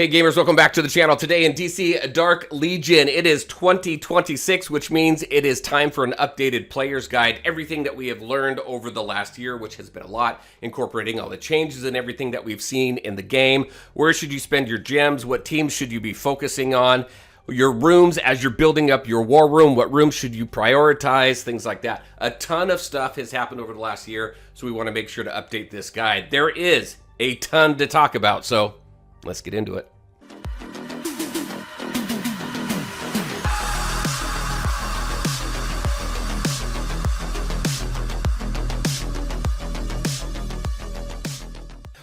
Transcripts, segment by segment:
Hey gamers, welcome back to the channel. Today in DC Dark Legion, it is 2026, which means it is time for an updated player's guide. Everything that we have learned over the last year, which has been a lot, incorporating all the changes and everything that we've seen in the game. Where should you spend your gems? What teams should you be focusing on? Your rooms as you're building up your war room, what rooms should you prioritize, things like that. A ton of stuff has happened over the last year, so we want to make sure to update this guide. There is a ton to talk about, so let's get into it.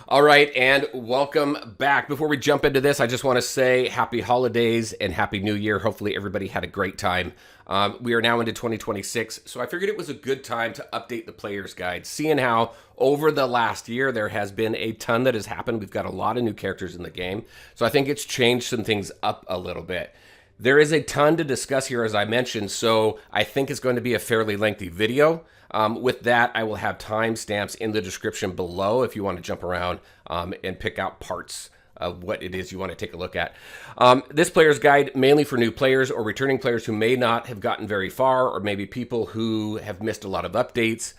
All right, and welcome back. Before we jump into this, I just want to say happy holidays and happy new year. Hopefully everybody had a great time. We are now into 2026, so I figured it was a good time to update the player's guide, seeing how over the last year there has been a ton that has happened. We've got a lot of new characters in the game, so I think it's changed some things up a little bit. There is a ton to discuss here, as I mentioned, so I think it's going to be a fairly lengthy video. With that, I will have timestamps in the description below if you want to jump around and pick out parts of what it is you want to take a look at. This player's guide, mainly for new players or returning players who may not have gotten very far, or maybe people who have missed a lot of updates.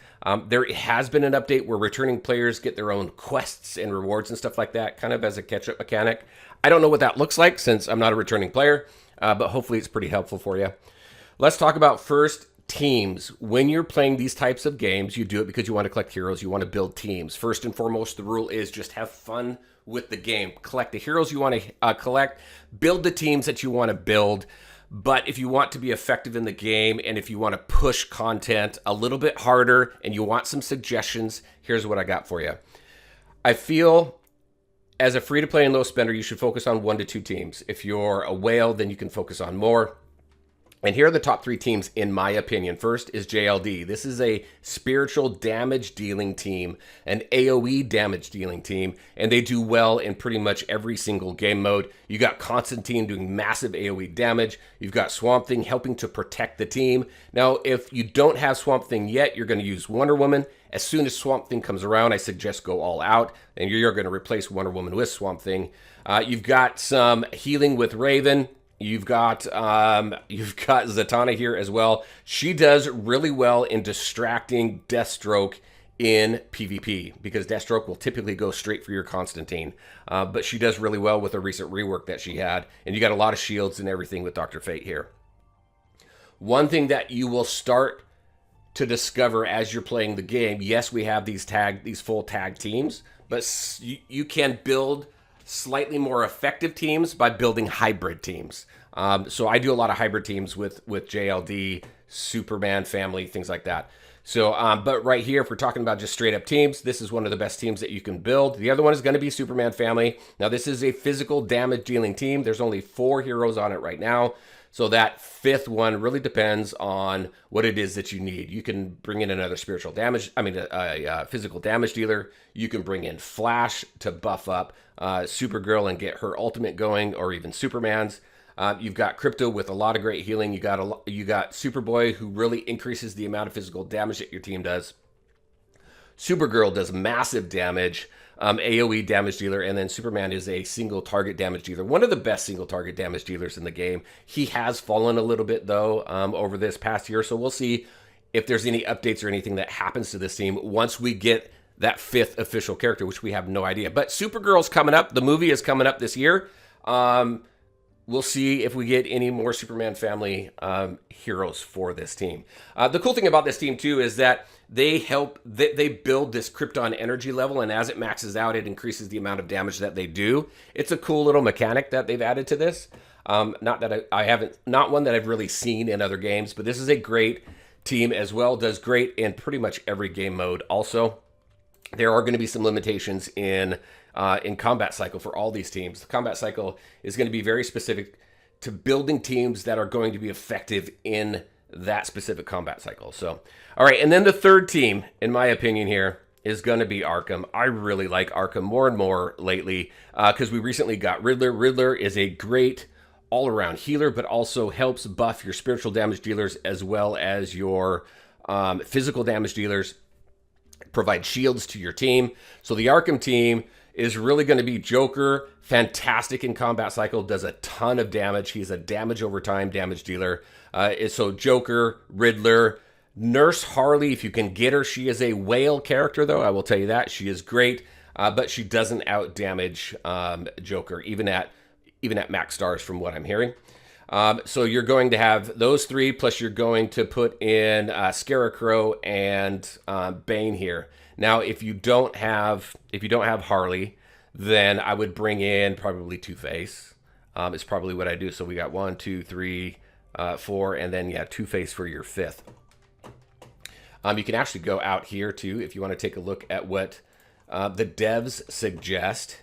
There has been an update where returning players get their own quests and rewards and stuff like that, kind of as a catch-up mechanic. I don't know what that looks like since I'm not a returning player, but hopefully it's pretty helpful for you. Let's talk about first teams. When you're playing these types of games, you do it because you want to collect heroes, you want to build teams. First and foremost, the rule is just have fun with the game. Collect the heroes you want to collect, build the teams that you want to build. But if you want to be effective in the game and if you want to push content a little bit harder and you want some suggestions, here's what I got for you. I feel as a free-to-play and low spender, you should focus on 1 to 2 teams. If you're a whale, then you can focus on more. And here are the top 3 teams, in my opinion. First is JLD. This is a spiritual damage dealing team, an AoE damage dealing team, and they do well in pretty much every single game mode. You got Constantine doing massive AoE damage. You've got Swamp Thing helping to protect the team. Now, if you don't have Swamp Thing yet, you're going to use Wonder Woman. As soon as Swamp Thing comes around, I suggest go all out, and you're going to replace Wonder Woman with Swamp Thing. You've got some healing with Raven. You've got Zatanna here as well. She does really well in distracting Deathstroke in PvP because Deathstroke will typically go straight for your Constantine. But she does really well with a recent rework that she had. And you got a lot of shields and everything with Dr. Fate here. One thing that you will start to discover as you're playing the game, yes, we have these full tag teams, but you can build slightly more effective teams by building hybrid teams. So I do a lot of hybrid teams with JLD, Superman family, things like that. So, but right here, if we're talking about just straight up teams, this is one of the best teams that you can build. The other one is going to be Superman family. Now, this is a physical damage dealing team. There's only 4 heroes on it right now. So that 5th one really depends on what it is that you need. You can bring in another spiritual damage, a physical damage dealer. You can bring in Flash to buff up Supergirl and get her ultimate going, or even Superman's. You've got Crypto with a lot of great healing. You got Superboy, who really increases the amount of physical damage that your team does. Supergirl does massive damage, AoE damage dealer, and then Superman is a single target damage dealer. One of the best single target damage dealers in the game. He has fallen a little bit though over this past year, so we'll see if there's any updates or anything that happens to this team once we get that 5th official character, which we have no idea. But Supergirl's coming up. The movie is coming up this year. We'll see if we get any more Superman family heroes for this team. The cool thing about this team too is that they build this Krypton energy level, and as it maxes out, it increases the amount of damage that they do. It's a cool little mechanic that they've added to this. Not one that I've really seen in other games, but this is a great team as well. Does great in pretty much every game mode. Also, there are going to be some limitations in combat cycle for all these teams. The combat cycle is going to be very specific to building teams that are going to be effective in that specific combat cycle. So, all right, and then the 3rd team, in my opinion here, is going to be Arkham. I really like Arkham more and more lately because we recently got Riddler. Riddler is a great all-around healer, but also helps buff your spiritual damage dealers as well as your physical damage dealers, provide shields to your team. So the Arkham team is really going to be Joker. Fantastic in combat cycle, does a ton of damage. He's a damage over time damage dealer. So Joker, Riddler, Nurse Harley, if you can get her. She is a whale character, though. I will tell you that. She is great, but she doesn't out damage Joker, even at max stars from what I'm hearing. So you're going to have those three, plus you're going to put in Scarecrow and Bane here. Now, if you don't have Harley, then I would bring in probably Two-Face. Is probably what I do. So we got 1, 2, 3, 4, and then yeah, Two-Face for your fifth. You can actually go out here too if you want to take a look at what the devs suggest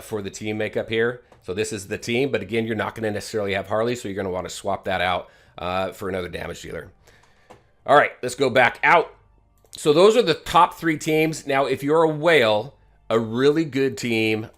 for the team makeup here. So this is the team, but again, you're not going to necessarily have Harley, so you're going to want to swap that out for another damage dealer. All right, let's go back out. So those are the top 3 teams. Now, if you're a whale, a really good team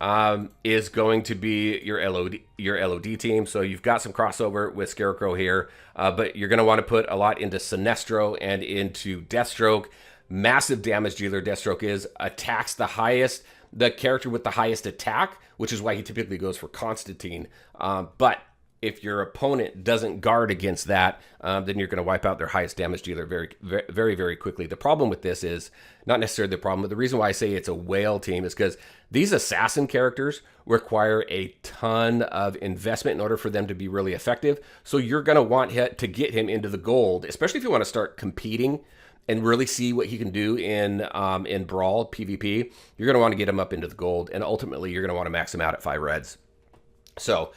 is going to be your LOD team. So you've got some crossover with Scarecrow here, but you're going to want to put a lot into Sinestro and into Deathstroke. Massive damage dealer Deathstroke is, attacks the character with the highest attack, which is why he typically goes for Constantine. But if your opponent doesn't guard against that, then you're going to wipe out their highest damage dealer very, very, very quickly. The problem with this is not necessarily the problem, but the reason why I say it's a whale team is because these assassin characters require a ton of investment in order for them to be really effective. So you're going to want to get him into the gold, especially if you want to start competing and really see what he can do in Brawl PvP. You're going to want to get him up into the gold, and ultimately you're going to want to max him out at 5 reds. So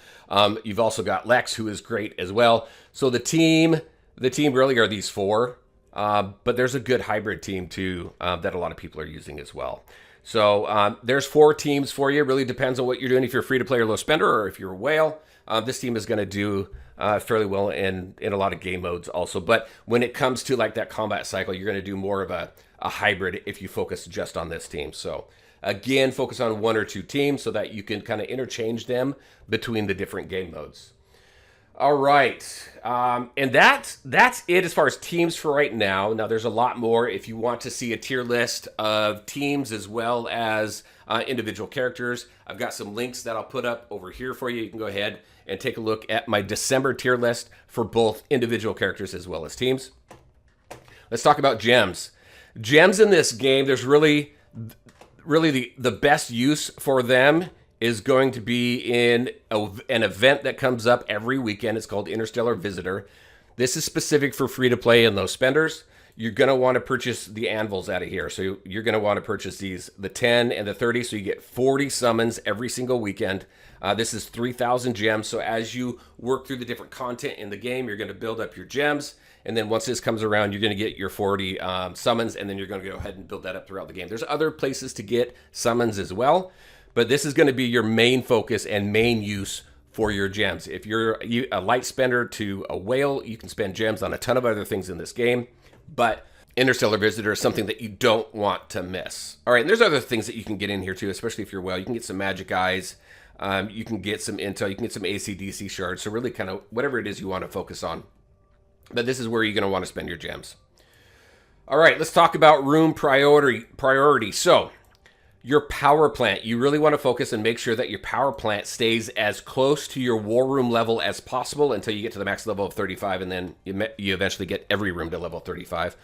you've also got Lex, who is great as well. So the team really are these 4, but there's a good hybrid team too that a lot of people are using as well. So there's 4 teams for you. It really depends on what you're doing. If you're free to play or low spender, or if you're a whale, this team is going to do fairly well in a lot of game modes also. But when it comes to like that combat cycle, you're going to do more of a hybrid if you focus just on this team. So again, focus on 1 or 2 teams so that you can kind of interchange them between the different game modes. All right. And that's it as far as teams for right now. Now, there's a lot more. If you want to see a tier list of teams as well as individual characters, I've got some links that I'll put up over here for you. You can go ahead and take a look at my December tier list for both individual characters as well as teams. Let's talk about gems. Gems in this game, there's really the best use for them is going to be in an event that comes up every weekend. It's called Interstellar Visitor. This is specific for free-to-play and low spenders. You're going to want to purchase the anvils out of here. So you're going to want to purchase these, the 10 and the 30, so you get 40 summons every single weekend. This is 3,000 gems. So as you work through the different content in the game, you're going to build up your gems. And then once this comes around, you're going to get your 40 summons, and then you're going to go ahead and build that up throughout the game. There's other places to get summons as well, but this is going to be your main focus and main use for your gems. If you're a light spender to a whale, you can spend gems on a ton of other things in this game, but Interstellar Visitor is something that you don't want to miss. All right, and there's other things that you can get in here too, especially if you're a whale. You can get some magic eyes, you can get some intel, you can get some AC/DC shards, so really kind of whatever it is you want to focus on. But this is where you're going to want to spend your gems. All right, let's talk about room priority. So your power plant, you really want to focus and make sure that your power plant stays as close to your war room level as possible until you get to the max level of 35, and then you eventually get every room to level 35.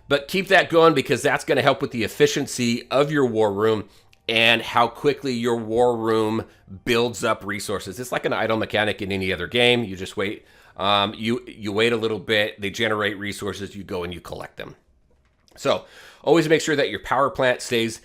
But keep that going because that's going to help with the efficiency of your war room and how quickly your war room builds up resources. It's like an idle mechanic in any other game. You just wait. You wait a little bit, they generate resources, you go and you collect them. So always make sure that your power plant stays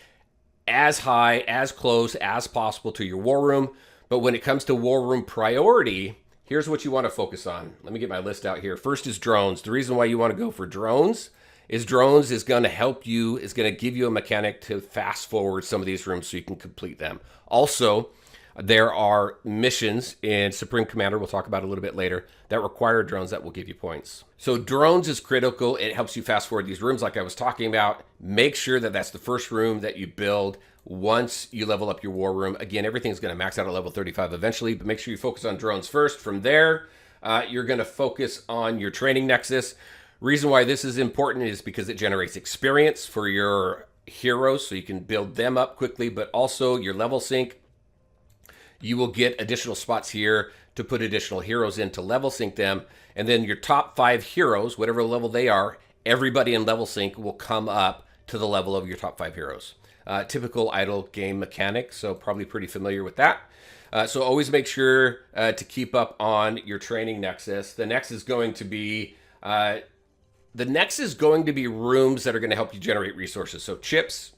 as high, as close as possible to your war room. But when it comes to war room priority, here's what you want to focus on. Let me get my list out here. First is drones. The reason why you want to go for drones is going to help you, is going to give you a mechanic to fast forward some of these rooms so you can complete them. Also, there are missions in Supreme Commander, we'll talk about a little bit later, that require drones that will give you points. So drones is critical. It helps you fast forward these rooms like I was talking about. Make sure that that's the first room that you build once you level up your war room. Again, everything's going to max out at level 35 eventually, but make sure you focus on drones first. From there, you're going to focus on your training nexus. Reason why this is important is because it generates experience for your heroes, so you can build them up quickly, but also your level sync. You will get additional spots here to put additional heroes in to level sync them. And then your top 5 heroes, whatever level they are, everybody in level sync will come up to the level of your top 5 heroes. Typical idle game mechanic, so probably pretty familiar with that. So always make sure to keep up on your training nexus. The next is going to be rooms that are going to help you generate resources. So chips,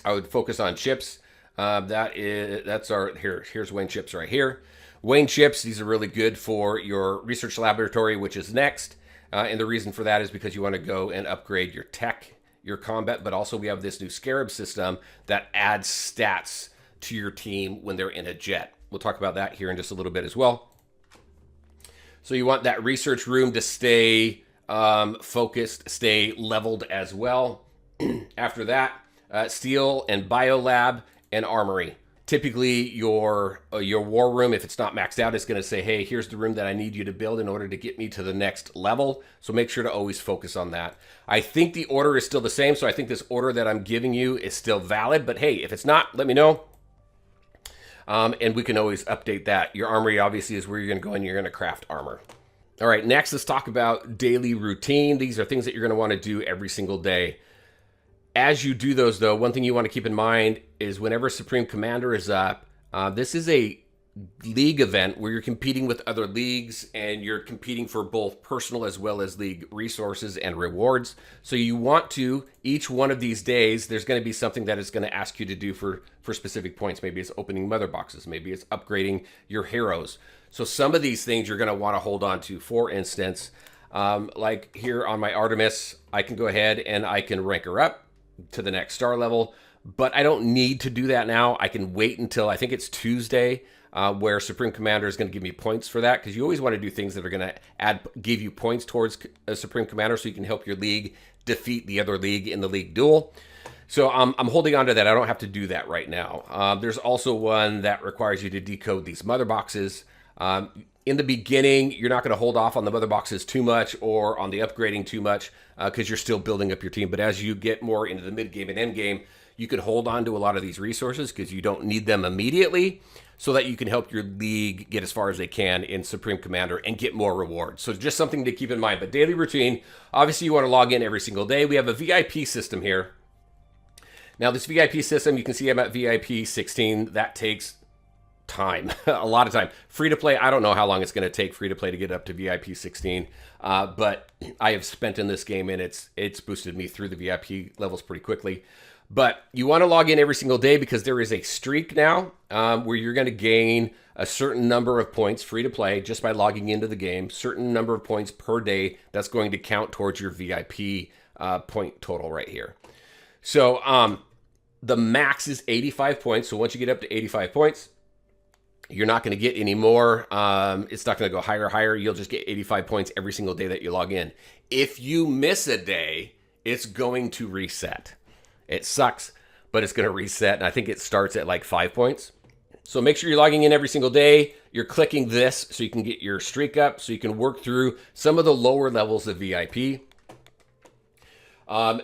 I would focus on chips. Here's Wayne chips right here. Wayne chips, these are really good for your research laboratory, which is next. And the reason for that is because you want to go and upgrade your tech, your combat, but also we have this new Scarab system that adds stats to your team when they're in a jet. We'll talk about that here in just a little bit as well. So you want that research room to stay focused, stay leveled as well. After that, steel and biolab and armory. Typically your war room, if it's not maxed out, is going to say, hey, here's the room that I need you to build in order to get me to the next level. So make sure to always focus on that. I think the order is still the same. So I think this order that I'm giving you is still valid, but hey, if it's not, let me know. And we can always update that. Your armory obviously is where you're going to go and you're going to craft armor. All right, next let's talk about daily routine. These are things that you're going to want to do every single day. As you do those, though, one thing you want to keep in mind is whenever Supreme Commander is up, this is a league event where you're competing with other leagues and you're competing for both personal as well as league resources and rewards. So you want to, each one of these days, there's going to be something that is going to ask you to do for specific points. Maybe it's opening mother boxes. Maybe it's upgrading your heroes. So some of these things you're going to want to hold on to. For instance, like here on my Artemis, I can go ahead and I can rank her up to the next star level, but I don't need to do that now. I can wait until I think it's Tuesday where Supreme Commander is going to give me points for that, because you always want to do things that are going to give you points towards a Supreme Commander so you can help your league defeat the other league in the league duel. So I'm holding on to that. I don't have to do that right now. There's also one that requires you to decode these mother boxes. In the beginning, you're not going to hold off on the mother boxes too much or on the upgrading too much because you're still building up your team. But as you get more into the mid game and end game, you can hold on to a lot of these resources because you don't need them immediately, so that you can help your league get as far as they can in Supreme Commander and get more rewards. So just something to keep in mind. But daily routine, obviously you want to log in every single day. We have a VIP system here. Now this VIP system, you can see I'm at VIP 16. That takes time, a lot of time. Free to play, I don't know how long it's going to take free to play to get up to VIP 16, but I have spent in this game and it's boosted me through the VIP levels pretty quickly. But you want to log in every single day because there is a streak now where you're going to gain a certain number of points free to play just by logging into the game, certain number of points per day that's going to count towards your VIP point total right here. So the max is 85 points. So once you get up to 85 points, you're not going to get any more. It's not going to go higher. You'll just get 85 points every single day that you log in. If you miss a day, it's going to reset. It sucks, but it's going to reset. And I think it starts at like 5 points. So make sure you're logging in every single day. You're clicking this so you can get your streak up, so you can work through some of the lower levels of VIP.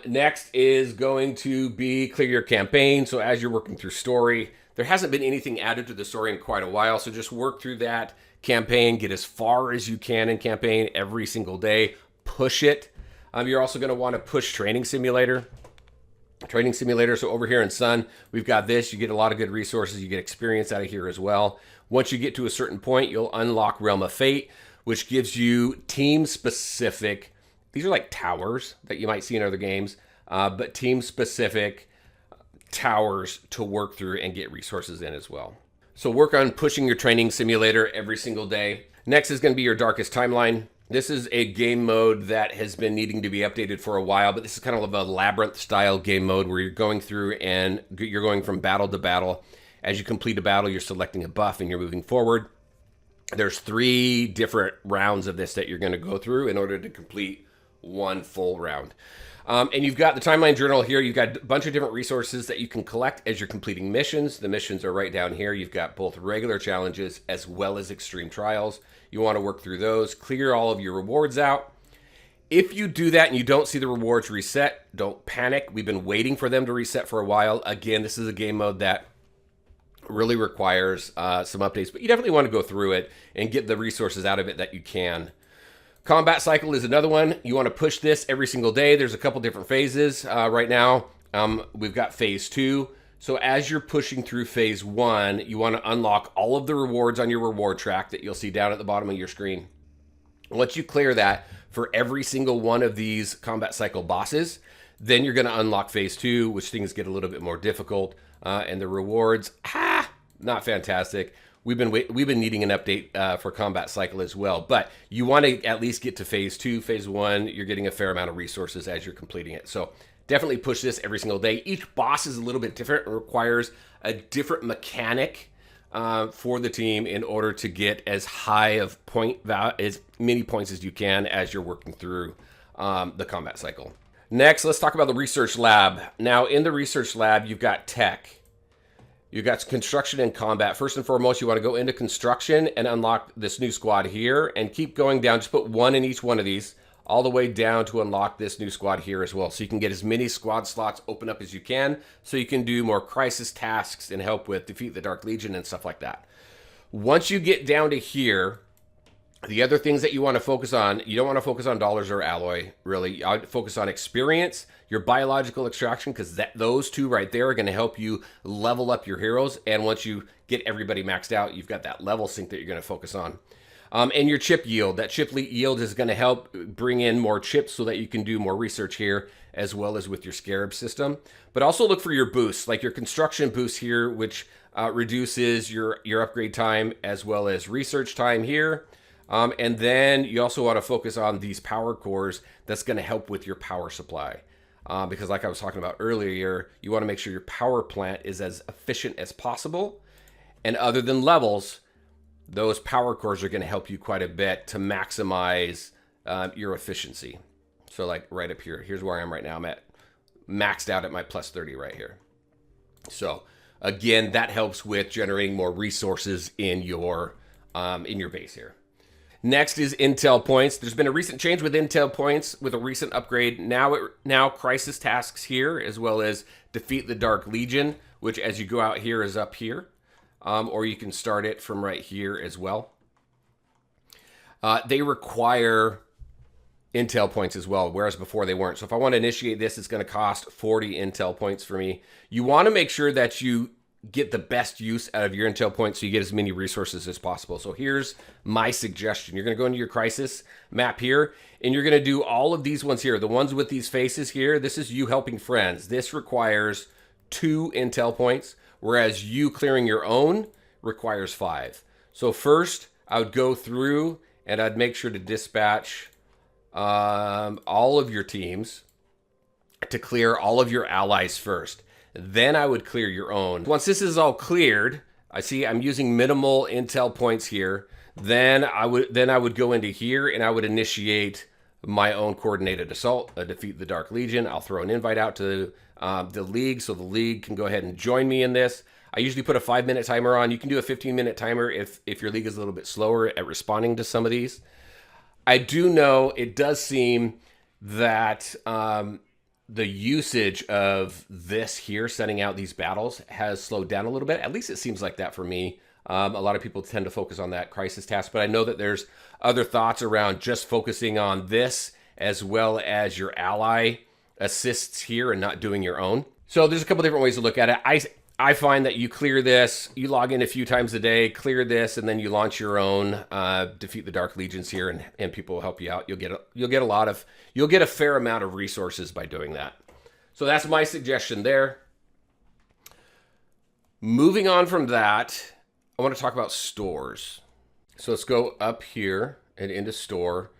Next is going to be clear your campaign. So as you're working through story, there hasn't been anything added to the story in quite a while. So just work through that campaign, get as far as you can in campaign every single day, push it. You're also going to want to push Training Simulator. So over here in Sun, we've got this. You get a lot of good resources. You get experience out of here as well. Once you get to a certain point, you'll unlock Realm of Fate, which gives you team-specific. These are like towers that you might see in other games, but team-specific towers to work through and get resources in as well. So work on pushing your Training Simulator every single day. Next is going to be your Darkest Timeline. This is a game mode that has been needing to be updated for a while, but this is kind of a labyrinth style game mode where you're going through and you're going from battle to battle. As you complete a battle, you're selecting a buff and you're moving forward. There's 3 different rounds of this that you're going to go through in order to complete one full round. And you've got the timeline journal here. You've got a bunch of different resources that you can collect as you're completing missions. The missions are right down here. You've got both regular challenges as well as extreme trials. You want to work through those, clear all of your rewards out. If you do that and you don't see the rewards reset, don't panic. We've been waiting for them to reset for a while. Again, this is a game mode that really requires some updates, but you definitely want to go through it and get the resources out of it that you can. Combat cycle is another one. You want to push this every single day. There's a couple different phases right now. We've got phase 2. So as you're pushing through phase 1, you want to unlock all of the rewards on your reward track that you'll see down at the bottom of your screen. Once you clear that for every single one of these combat cycle bosses, then you're going to unlock phase 2, which things get a little bit more difficult. And the rewards, not fantastic. We've been needing an update for combat cycle as well, but you want to at least get to phase 2. Phase 1, you're getting a fair amount of resources as you're completing it. So definitely push this every single day. Each boss is a little bit different and requires a different mechanic for the team in order to get as high of as many points as you can as you're working through the combat cycle. Next, let's talk about the research lab. Now, in the research lab, you've got tech. You've got construction and combat. First and foremost, you want to go into construction and unlock this new squad here and keep going down. Just put 1 in each one of these all the way down to unlock this new squad here as well. So you can get as many squad slots open up as you can so you can do more crisis tasks and help with Defeat the Dark Legion and stuff like that. Once you get down to here, the other things that you want to focus on, you don't want to focus on dollars or alloy, really. I would focus on experience, your biological extraction, because those two right there are going to help you level up your heroes. And once you get everybody maxed out, you've got that level sync that you're going to focus on. And your chip yield. That chip yield is going to help bring in more chips so that you can do more research here, as well as with your Scarab system. But also look for your boosts, like your construction boost here, which reduces your upgrade time as well as research time here. And then you also want to focus on these power cores. That's going to help with your power supply. Because like I was talking about earlier, you want to make sure your power plant is as efficient as possible. And other than levels, those power cores are going to help you quite a bit to maximize your efficiency. So like right up here, here's where I am right now. I'm at maxed out at my plus 30 right here. So again, that helps with generating more resources in your base here. Next is intel points. There's been a recent change with intel points with a recent upgrade. Now crisis tasks here, as well as Defeat the Dark Legion, which as you go out here is up here. Or you can start it from right here as well. They require intel points as well, whereas before they weren't. So if I want to initiate this, it's going to cost 40 intel points for me. You want to make sure that you get the best use out of your intel points so you get as many resources as possible. So here's my suggestion. You're going to go into your crisis map here, and you're going to do all of these ones here. The ones with these faces here, this is you helping friends. This requires 2 intel points, whereas you clearing your own requires 5. So first, I would go through and I'd make sure to dispatch all of your teams to clear all of your allies first. Then I would clear your own. Once this is all cleared, I see I'm using minimal intel points here. Then I would go into here and I would initiate my own coordinated assault, Defeat the Dark Legion. I'll throw an invite out to the league so the league can go ahead and join me in this. I usually put a 5-minute timer on. You can do a 15-minute timer if your league is a little bit slower at responding to some of these. I do know it does seem that the usage of this here, setting out these battles, has slowed down a little bit. At least it seems like that for me. A lot of people tend to focus on that crisis task, but I know that there's other thoughts around just focusing on this as well as your ally assists here and not doing your own. So there's a couple different ways to look at it. I find that you clear this, you log in a few times a day, clear this, and then you launch your own Defeat the Dark Legions here, and people will help you out. You'll get a fair amount of resources by doing that. So that's my suggestion there. Moving on from that, I want to talk about stores. So let's go up here and into store.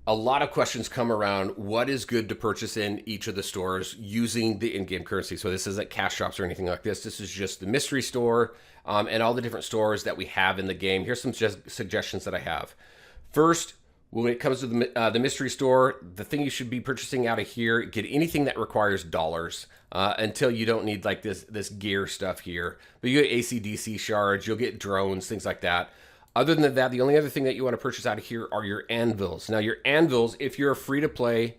A lot of questions come around what is good to purchase in each of the stores using the in-game currency. So this isn't cash shops or anything like this. This is just the mystery store and all the different stores that we have in the game. Here's some suggestions that I have. First, when it comes to the mystery store, the thing you should be purchasing out of here, get anything that requires dollars until you don't need like this gear stuff here. But you get AC/DC shards, you'll get drones, things like that. Other than that, the only other thing that you want to purchase out of here are your anvils. Now, your anvils, if you're a free-to-play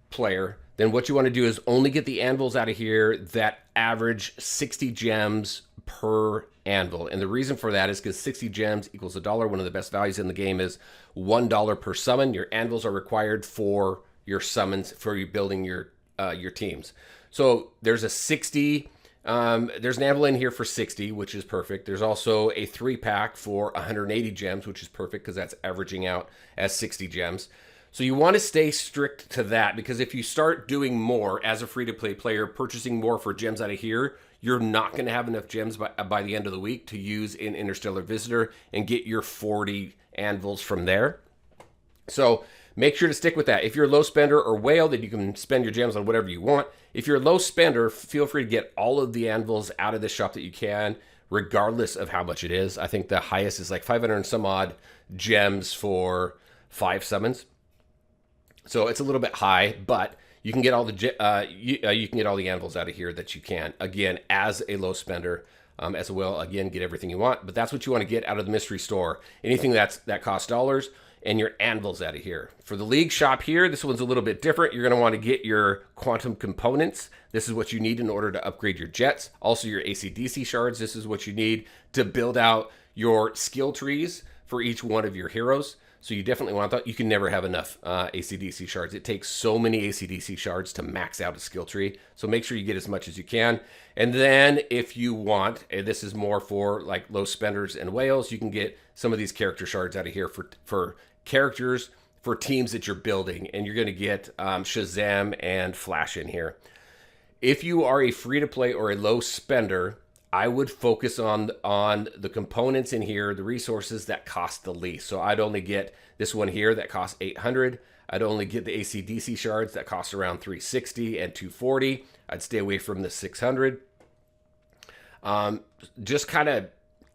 player, then what you want to do is only get the anvils out of here that average 60 gems per anvil. And the reason for that is because 60 gems equals $1. One of the best values in the game is $1 per summon. Your anvils are required for your summons, for you building your teams. So there's a 60, there's an anvil in here for 60, which is perfect. There's also a 3-pack for 180 gems, which is perfect because that's averaging out as 60 gems. So you want to stay strict to that, because if you start doing more as a free-to-play player, purchasing more for gems out of here, you're not going to have enough gems by the end of the week to use in Interstellar Visitor and get your 40 anvils from there. So make sure to stick with that. If you're a low spender or whale, then you can spend your gems on whatever you want. If you're a low spender, feel free to get all of the anvils out of the shop that you can, regardless of how much it is. I think the highest is like 500 and some odd gems for 5 summons. So it's a little bit high, but you can get all the you can get all the anvils out of here that you can. Again, as a low spender, as well, again, get everything you want. But that's what you want to get out of the mystery store. Anything that costs dollars, and your anvils out of here. For the League shop here, this one's a little bit different. You're going to want to get your quantum components. This is what you need in order to upgrade your jets. Also your AC/DC shards. This is what you need to build out your skill trees for each one of your heroes. So you definitely want that. You can never have enough AC/DC shards. It takes so many AC/DC shards to max out a skill tree. So make sure you get as much as you can. And then if you want, and this is more for like low spenders and whales, you can get some of these character shards out of here for characters, for teams that you're building. And you're going to get Shazam and Flash in here. If you are a free-to-play or a low spender, I would focus on the components in here, the resources that cost the least. So I'd only get this one here that costs 800. I'd only get the AC/DC shards that cost around 360 and 240. I'd stay away from the 600. Just kind of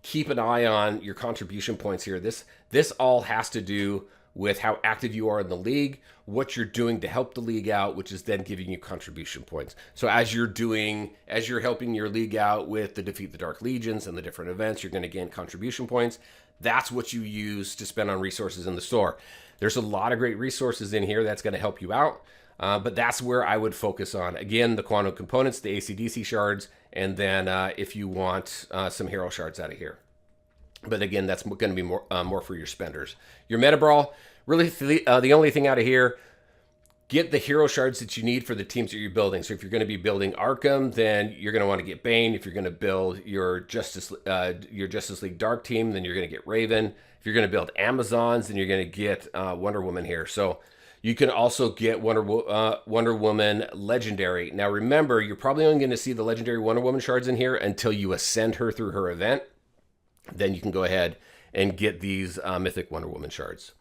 keep an eye on your contribution points here. This all has to do with how active you are in the league, what you're doing to help the league out, which is then giving you contribution points. So as you're helping your league out with the Defeat the Dark Legions and the different events, you're going to gain contribution points. That's what you use to spend on resources in the store. There's a lot of great resources in here that's going to help you out, but that's where I would focus on. Again, the quantum components, the AC/DC shards, and then if you want some hero shards out of here. But again, that's going to be more for your spenders. Your meta brawl, really the only thing out of here, get the hero shards that you need for the teams that you're building. So if you're going to be building Arkham, then you're going to want to get Bane. If you're going to build your Justice League Dark team, then you're going to get Raven. If you're going to build Amazons, then you're going to get Wonder Woman here. So you can also get Wonder Woman Legendary. Now remember, you're probably only going to see the Legendary Wonder Woman shards in here until you ascend her through her event. Then you can go ahead and get these Mythic Wonder Woman shards.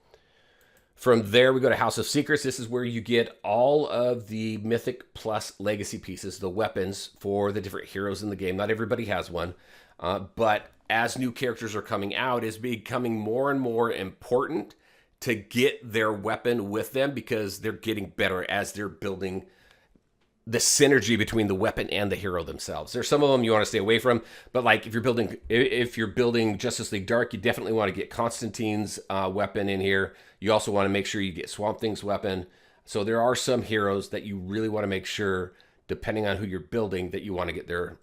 From there, we go to House of Secrets. This is where you get all of the Mythic plus Legacy pieces, the weapons for the different heroes in the game. Not everybody has one, but as new characters are coming out, it's becoming more and more important to get their weapon with them because they're getting better as they're building the synergy between the weapon and the hero themselves. There's some of them you want to stay away from, but like if you're building Justice League Dark, you definitely want to get Constantine's weapon in here. You also want to make sure you get Swamp Thing's weapon. So there are some heroes that you really want to make sure, depending on who you're building, that you want to get their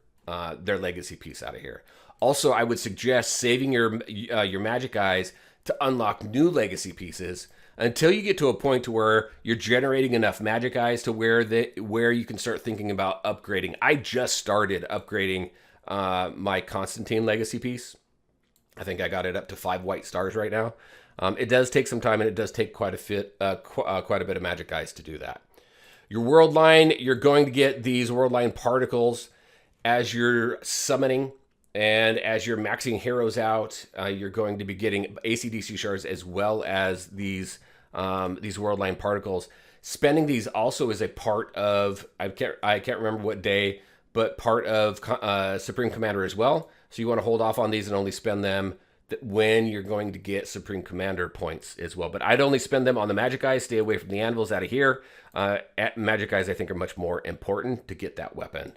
legacy piece out of here. Also, I would suggest saving your magic eyes to unlock new legacy pieces until you get to a point to where you're generating enough magic eyes to where you can start thinking about upgrading. I just started upgrading my Constantine legacy piece. I think I got it up to 5 white stars right now. It does take some time, and it does take quite a bit of magic eyes to do that. Your world line, you're going to get these world line particles as you're summoning. And as you're maxing heroes out, you're going to be getting AC/DC shards as well as these world line particles. Spending these also is a part of, I can't remember what day, but part of Supreme Commander as well. So you want to hold off on these and only spend them when you're going to get Supreme Commander points as well. But I'd only spend them on the Magic Eyes. Stay away from the Anvils out of here. Magic Eyes, I think, are much more important to get that weapon.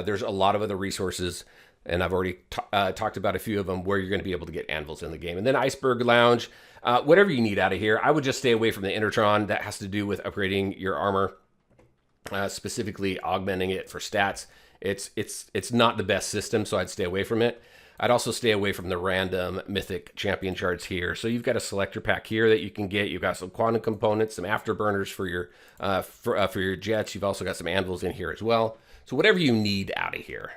There's a lot of other resources and I've already talked about a few of them where you're going to be able to get anvils in the game. And then Iceberg Lounge, whatever you need out of here. I would just stay away from the Intertron. That has to do with upgrading your armor, specifically augmenting it for stats. It's not the best system, so I'd stay away from it. I'd also stay away from the random mythic champion charts here. So you've got a selector pack here that you can get. You've got some quantum components, some afterburners for your jets. You've also got some anvils in here as well. So whatever you need out of here.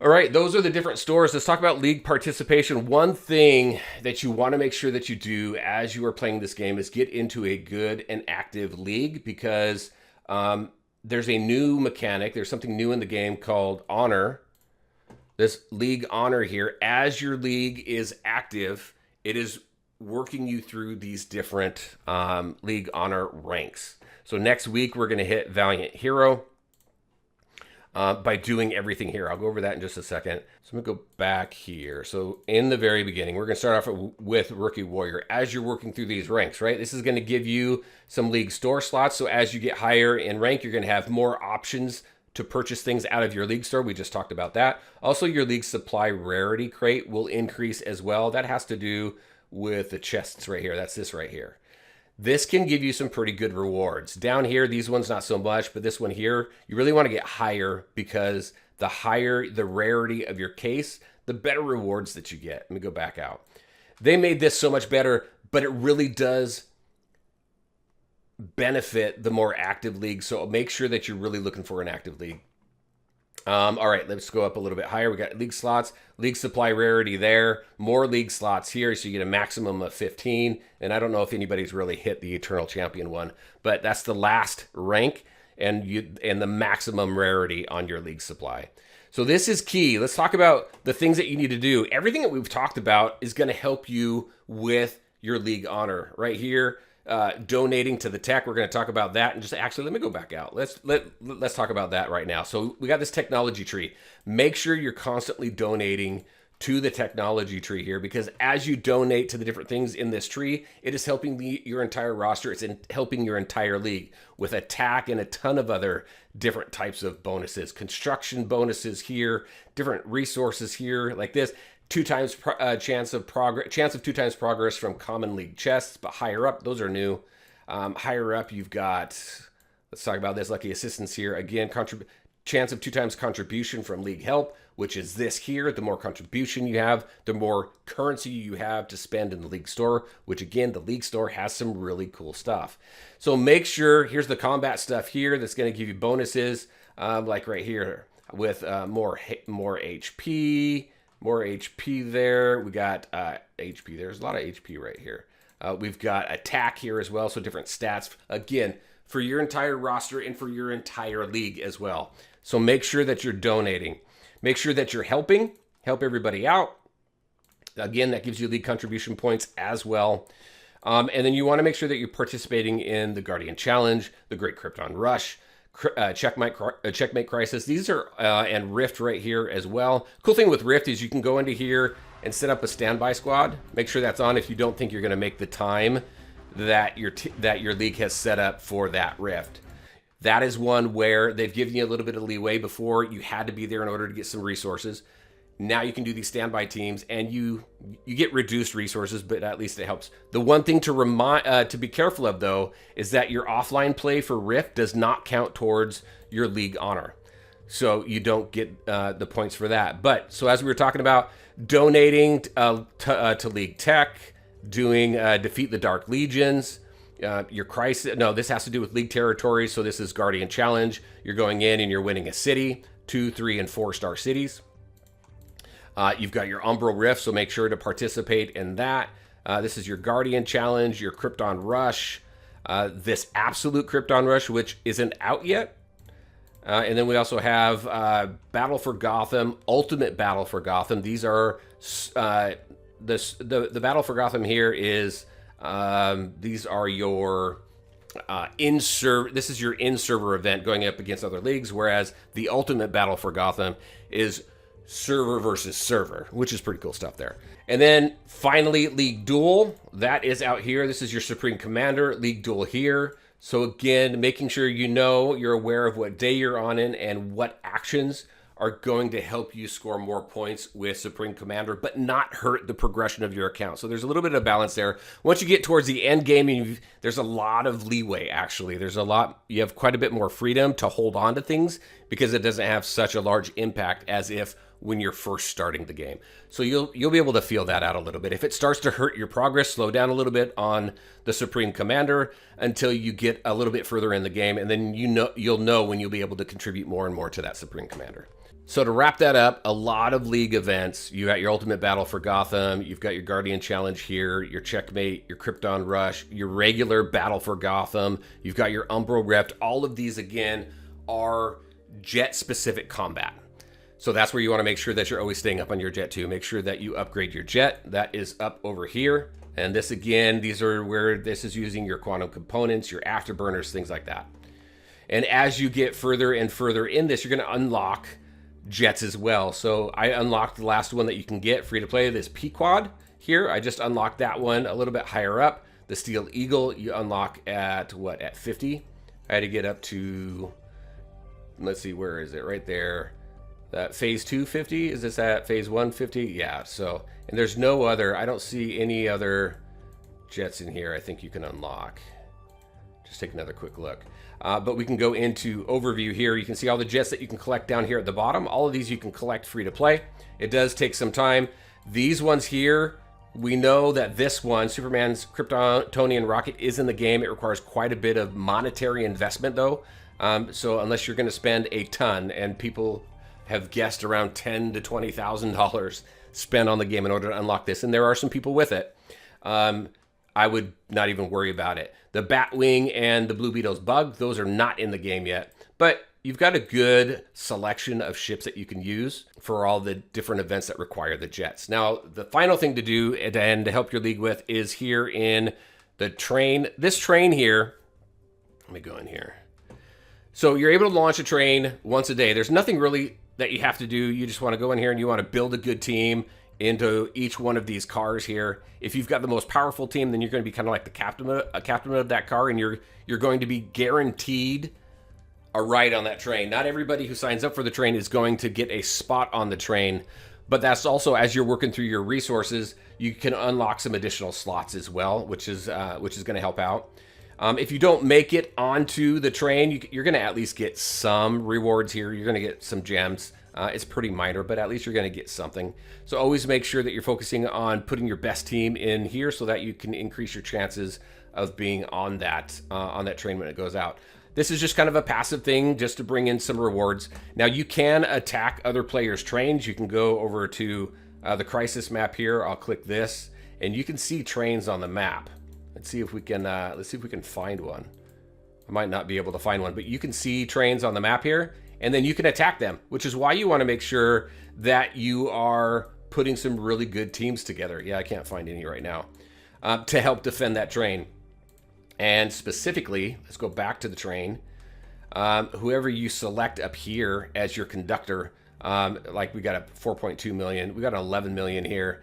All right, those are the different stores. Let's talk about league participation. One thing that you want to make sure that you do as you are playing this game is get into a good and active league, because there's a new mechanic. There's something new in the game called Honor. This League Honor here, as your league is active, it is working you through these different League Honor ranks. So next week, we're going to hit Valiant Hero by doing everything here. I'll go over that in just a second. So I'm going to go back here. So in the very beginning, we're going to start off with Rookie Warrior. As you're working through these ranks, right? This is going to give you some league store slots. So as you get higher in rank, you're going to have more options to purchase things out of your league store. We just talked about that. Also, your league supply rarity crate will increase as well. That has to do with the chests right here. That's this right here. This can give you some pretty good rewards. Down here, these ones not so much, but this one here, you really want to get higher, because the higher the rarity of your case, the better rewards that you get. Let me go back out. They made this so much better, but it really does benefit the more active league. So make sure that you're really looking for an active league. All right, let's go up a little bit higher. We got league slots, league supply rarity there, more league slots here. So you get a maximum of 15. And I don't know if anybody's really hit the Eternal Champion one, but that's the last rank and the maximum rarity on your league supply. So this is key. Let's talk about the things that you need to do. Everything that we've talked about is going to help you with your League Honor right here. Donating to the tech, we're going to talk about that, and just actually let me go back out. Let's talk about that right now. So we got this technology tree. Make sure you're constantly donating to the technology tree here, because as you donate to the different things in this tree, it is helping your entire roster. It's helping your entire league with attack and a ton of other different types of bonuses, construction bonuses here, different resources here like this. 2 times chance of 2 times progress from common league chests, but higher up, those are new. Higher up, you've got, let's talk about this, lucky assistance here. Again, chance of 2 times contribution from league help, which is this here. The more contribution you have, the more currency you have to spend in the league store, which again, the league store has some really cool stuff. So make sure, here's the combat stuff here that's going to give you bonuses, like right here with more HP. More HP there. We got HP. There's a lot of HP right here. We've got attack here as well. So different stats, again, for your entire roster and for your entire league as well. So make sure that you're donating. Make sure that you're help everybody out. Again, that gives you league contribution points as well. And then you want to make sure that you're participating in the Guardian Challenge, the Great Krypton Rush, Checkmate Crisis. These are and Rift right here as well. Cool thing with Rift is you can go into here and set up a standby squad. Make sure that's on if you don't think you're going to make the time that your league has set up for that Rift. That is one where they've given you a little bit of leeway. Before, you had to be there in order to get some resources. Now you can do these standby teams, and you get reduced resources, but at least it helps. The one thing to be careful of, though, is that your offline play for Rift does not count towards your League Honor. So you don't get the points for that. But, so as we were talking about, donating to League Tech, doing Defeat the Dark Legions, your Crisis, no, this has to do with League territories, so this is Guardian Challenge. You're going in and you're winning a city, 2, 3, and 4-star cities. You've got your Umbral Rift, so make sure to participate in that. This is your Guardian Challenge, your Krypton Rush, this Absolute Krypton Rush, which isn't out yet. And then we also have Battle for Gotham, Ultimate Battle for Gotham. These are the Battle for Gotham here is these are your this is your in-server event going up against other leagues, whereas the Ultimate Battle for Gotham is server versus server, which is pretty cool stuff there. And then finally, League Duel, that is out here. This is your Supreme Commander, League Duel here. So again, making sure you're aware of what day you're on in and what actions are going to help you score more points with Supreme Commander, but not hurt the progression of your account. So there's a little bit of balance there. Once you get towards the end game, there's a lot of leeway, actually. You have quite a bit more freedom to hold on to things because it doesn't have such a large impact as if when you're first starting the game. So you'll be able to feel that out a little bit. If it starts to hurt your progress, slow down a little bit on the Supreme Commander until you get a little bit further in the game, and then you'll know when you'll be able to contribute more and more to that Supreme Commander. So to wrap that up, a lot of League events. You got your Ultimate Battle for Gotham, you've got your Guardian Challenge here, your Checkmate, your Krypton Rush, your regular Battle for Gotham, you've got your Umbral Rift. All of these, again, are jet-specific combat. So that's where you want to make sure that you're always staying up on your jet too. Make sure that you upgrade your jet. That is up over here. And this, again, these are where this is using your quantum components, your afterburners, things like that. And as you get further and further in this, you're going to unlock jets as well. So I unlocked the last one that you can get free to play, this Pequod here. I just unlocked that one a little bit higher up. The Steel Eagle, you unlock at what, at 50? I had to get up to, let's see, where is it? Right there. That phase 250, is this at phase 150? Yeah, so, and there's no other, I don't see any other jets in here I think you can unlock. Just take another quick look. But we can go into overview here. You can see all the jets that you can collect down here at the bottom. All of these you can collect free to play. It does take some time. These ones here, we know that this one, Superman's Kryptonian rocket, is in the game. It requires quite a bit of monetary investment though. So unless you're gonna spend a ton, and people have guessed around $10,000 to $20,000 spent on the game in order to unlock this, and there are some people with it. I would not even worry about it. The Batwing and the Blue Beetle's Bug, those are not in the game yet, but you've got a good selection of ships that you can use for all the different events that require the jets. Now, the final thing to do and to help your league with is here in the train. This train here, let me go in here. So you're able to launch a train once a day. There's nothing really that you have to do. You just want to go in here and you want to build a good team into each one of these cars here. If you've got the most powerful team, then you're going to be kind of like the captain of that car, and you're going to be guaranteed a ride on that train. Not everybody who signs up for the train is going to get a spot on the train, but that's also, as you're working through your resources, you can unlock some additional slots as well, which is going to help out. If you don't make it onto the train, you're going to at least get some rewards here. You're going to get some gems. It's pretty minor, but at least you're going to get something. So always make sure that you're focusing on putting your best team in here so that you can increase your chances of being on that train when it goes out. This is just kind of a passive thing just to bring in some rewards. Now you can attack other players' trains. You can go over to the Crisis map here. I'll click this, and you can see trains on the map. Let's see if we can find one. I might not be able to find one, but you can see trains on the map here, and then you can attack them, which is why you want to make sure that you are putting some really good teams together. Yeah, I can't find any right now to help defend that train. And specifically, let's go back to the train. Whoever you select up here as your conductor, like we got a 4.2 million, we got an 11 million here.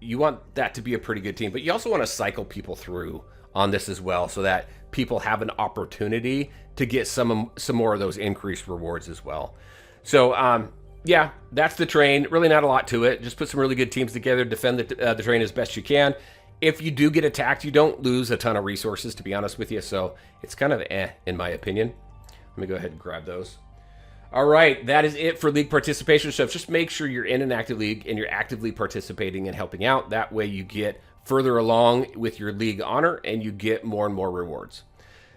You want that to be a pretty good team, but you also want to cycle people through on this as well so that people have an opportunity to get some more of those increased rewards as well. So yeah, that's the train. Really not a lot to it. Just put some really good teams together, defend the train as best you can. If you do get attacked, you don't lose a ton of resources, to be honest with you. So it's kind of in my opinion. Let me go ahead and grab those. All right, that is it for league participation stuff. Just make sure you're in an active league and you're actively participating and helping out. That way you get further along with your league honor and you get more and more rewards.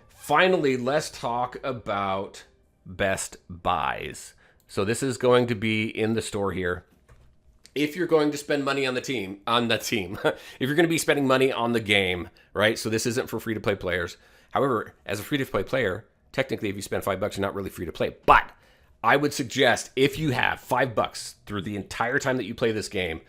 Finally, let's talk about best buys. So this is going to be in the store here. If you're going to spend money on the team, if you're going to be spending money on the game, right? So this isn't for free-to-play players. However, as a free-to-play player, technically if you spend $5, you're not really free to play. But I would suggest if you have $5 through the entire time that you play this game,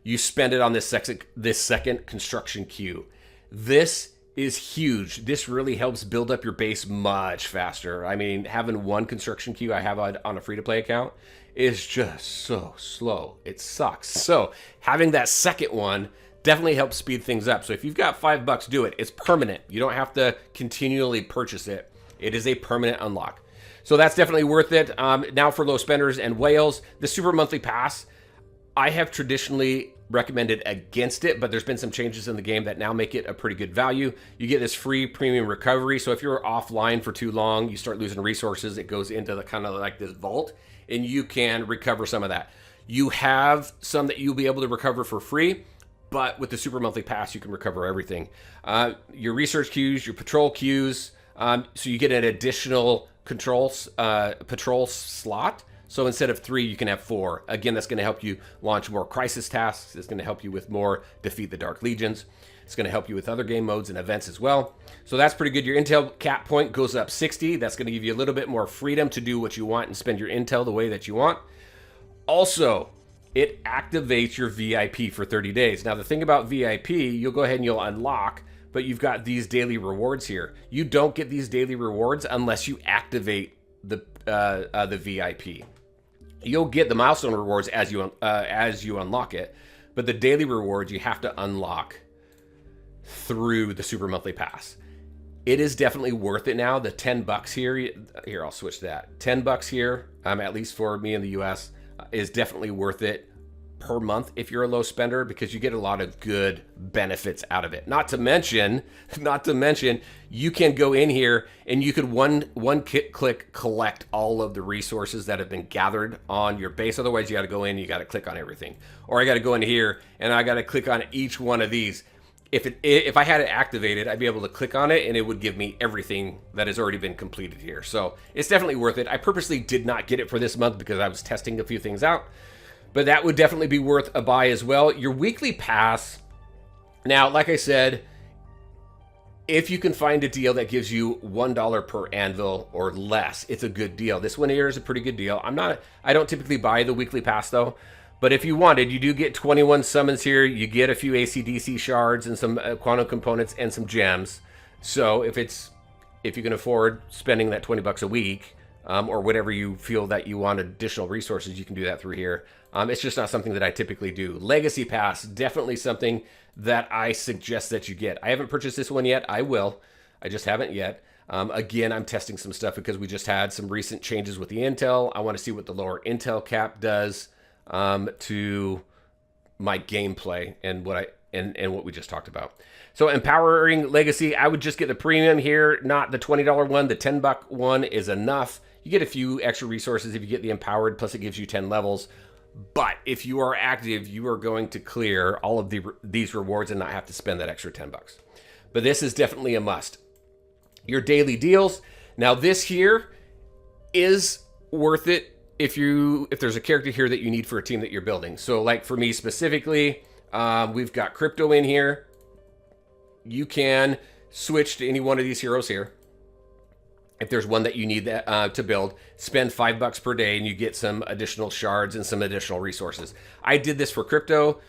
you spend it on this second construction queue. This is huge. This really helps build up your base much faster. I mean, having one construction queue I have on a free-to-play account is just so slow. It sucks. So having that second one definitely helps speed things up. So if you've got $5, do it. It's permanent. You don't have to continually purchase it. It is a permanent unlock. So that's definitely worth it. Now for low spenders and whales, the super monthly pass, I have traditionally recommended against it, but there's been some changes in the game that now make it a pretty good value. You get this free premium recovery. So if you're offline for too long, you start losing resources, it goes into the kind of like this vault, and you can recover some of that. You have some that you'll be able to recover for free, but with the super monthly pass, you can recover everything. Your research queues, your patrol queues, so you get an additional patrol slot. So instead of 3, you can have 4. Again, that's going to help you launch more crisis tasks. It's going to help you with more defeat the Dark Legions. It's going to help you with other game modes and events as well. So that's pretty good. Your intel cap point goes up 60. That's going to give you a little bit more freedom to do what you want and spend your intel the way that you want. Also, it activates your VIP for 30 days. Now, the thing about VIP, you'll go ahead and you'll unlock, but you've got these daily rewards here. You don't get these daily rewards unless you activate the VIP. You'll get the milestone rewards as you unlock it, but the daily rewards you have to unlock through the super monthly pass. It is definitely worth it now. The $10 here, I'll switch that. $10 here, at least for me in the US, is definitely worth it per month if you're a low spender, because you get a lot of good benefits out of it. Not to mention, you can go in here and you could one click collect all of the resources that have been gathered on your base. Otherwise, you got to go in, you got to click on everything, or I got to go in here and I got to click on each one of these. If I had it activated, I'd be able to click on it and it would give me everything that has already been completed here. So it's definitely worth it. I purposely did not get it for this month because I was testing a few things out, but that would definitely be worth a buy as well. Your weekly pass, now, like I said, if you can find a deal that gives you $1 per anvil or less, it's a good deal. This one here is a pretty good deal. I don't typically buy the weekly pass though, but if you wanted, you do get 21 summons here. You get a few AC/DC shards and some quantum components and some gems. So if you can afford spending that $20 a week, or whatever you feel that you want additional resources, you can do that through here. It's just not something that I typically do. Legacy Pass, definitely something that I suggest that you get. I haven't purchased this one yet. I will. I just haven't yet. Again, I'm testing some stuff because we just had some recent changes with the intel. I want to see what the lower intel cap does to my gameplay and what we just talked about. So empowering legacy, I would just get the premium here, not the $20 one. The $10 one is enough. You get a few extra resources if you get the empowered, plus it gives you 10 levels. But if you are active, you are going to clear all of these rewards and not have to spend that extra $10. But this is definitely a must. Your daily deals. Now this here is worth it if there's a character here that you need for a team that you're building. So like for me specifically, we've got crypto in here. You can switch to any one of these heroes here. If there's one that you need to build, spend $5 per day and you get some additional shards and some additional resources. I did this for crypto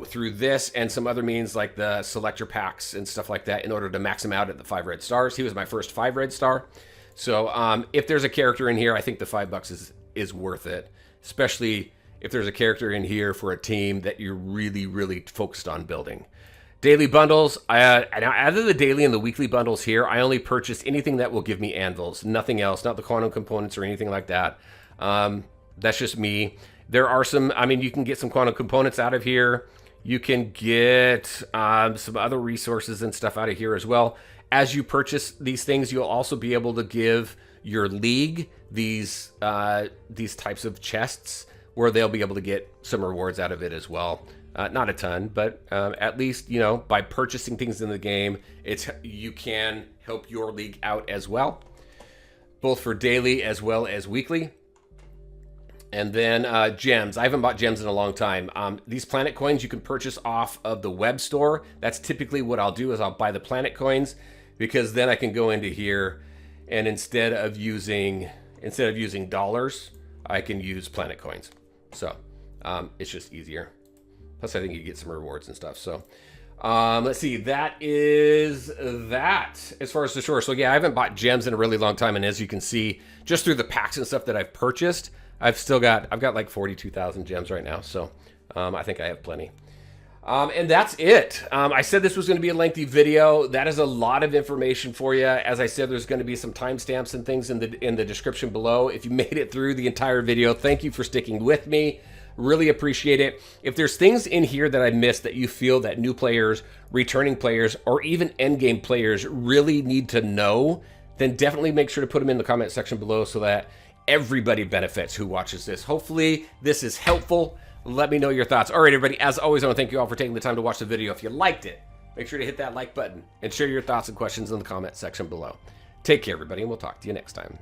through this and some other means like the selector packs and stuff like that in order to max him out at the 5 red stars. He was my first 5 red star. So if there's a character in here, I think the $5 is worth it, especially if there's a character in here for a team that you're really, really focused on building. Daily bundles, out of the daily and the weekly bundles here, I only purchase anything that will give me anvils, nothing else, not the quantum components or anything like that. That's just me. There are some, you can get some quantum components out of here. You can get some other resources and stuff out of here as well. As you purchase these things, you'll also be able to give your league these types of chests where they'll be able to get some rewards out of it as well. Not a ton, but at least, by purchasing things in the game, you can help your league out as well, both for daily as well as weekly. And then gems. I haven't bought gems in a long time. These planet coins you can purchase off of the web store. That's typically what I'll do is I'll buy the planet coins, because then I can go into here and instead of using dollars, I can use planet coins. So it's just easier. Plus, I think you get some rewards and stuff. So let's see. That is that as far as the store. So yeah, I haven't bought gems in a really long time. And as you can see, just through the packs and stuff that I've purchased, I've got like 42,000 gems right now. So I think I have plenty. And that's it. I said this was going to be a lengthy video. That is a lot of information for you. As I said, there's going to be some timestamps and things in the description below. If you made it through the entire video, thank you for sticking with me. Really appreciate it. If there's things in here that I missed that you feel that new players, returning players, or even endgame players really need to know, then definitely make sure to put them in the comment section below so that everybody benefits who watches this. Hopefully this is helpful. Let me know your thoughts. All right, everybody, as always, I want to thank you all for taking the time to watch the video. If you liked it, make sure to hit that like button and share your thoughts and questions in the comment section below. Take care, everybody, and we'll talk to you next time.